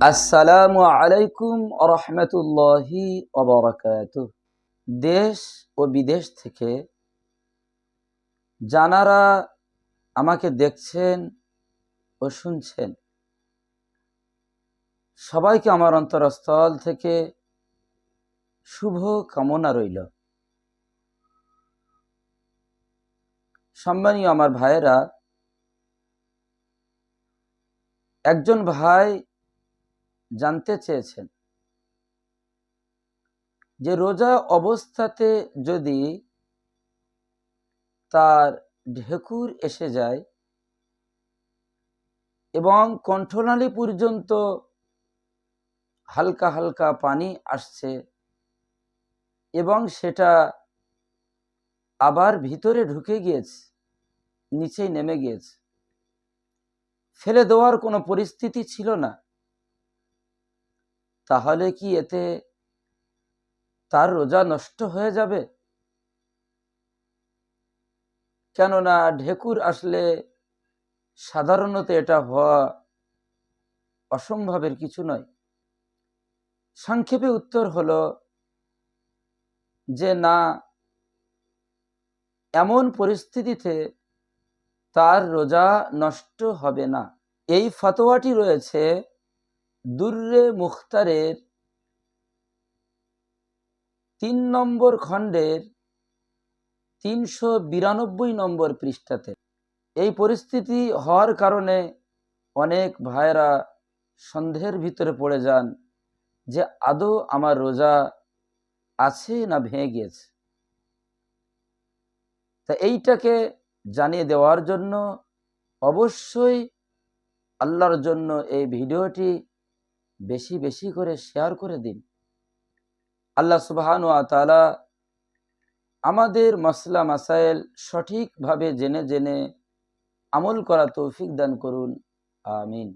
আসসালামু আলাইকুম রহমতুল্লাহি ওবারাকাতুহ। দেশ ও বিদেশ থেকে যারা আমাকে দেখছেন ও শুনছেন, সবাইকে আমার অন্তরস্থল থেকে শুভ কামনা রইল। সম্মানীয় আমার ভাইয়েরা, একজন ভাই জানতে চেয়েছেন যে রোজা অবস্থাতে যদি তার ঢেকুর এসে যায় এবং কণ্ঠনালী পর্যন্ত হালকা হালকা পানি আসছে এবং সেটা আবার ভিতরে ঢুকে গিয়েছে, নিচেই নেমে গিয়েছে, ফেলে দেওয়ার কোনো পরিস্থিতি ছিল না, তাহলে কি এতে তার রোজা নষ্ট হয়ে যাবে? কেননা ঢেকুর আসলে সাধারণত এটা হওয়া অসম্ভবের কিছু নয়। সংক্ষেপে উত্তর হলো যে না, এমন পরিস্থিতিতে তার রোজা নষ্ট হবে না। এই ফতোয়াটি রয়েছে দুররে মুখতারের ৩ নম্বর খণ্ডের ৩৯২ নম্বর পৃষ্ঠাতে। এই পরিস্থিতি হওয়ার কারণে অনেক ভাইরা সন্দেহের ভিতরে পড়ে যান যে আদৌ আমার রোজা আছে না ভেঙে গিয়েছে। তা এইটাকে জানিয়ে দেওয়ার জন্য অবশ্যই আল্লাহর জন্য এই ভিডিওটি বেশি বেশি করে শেয়ার করে দিন। আল্লাহ সুবহানাহু ওয়া তাআলা আমাদের মাসলা মাসাইল সঠিকভাবে জেনে জেনে আমল করা তৌফিক দান করুন। আমিন।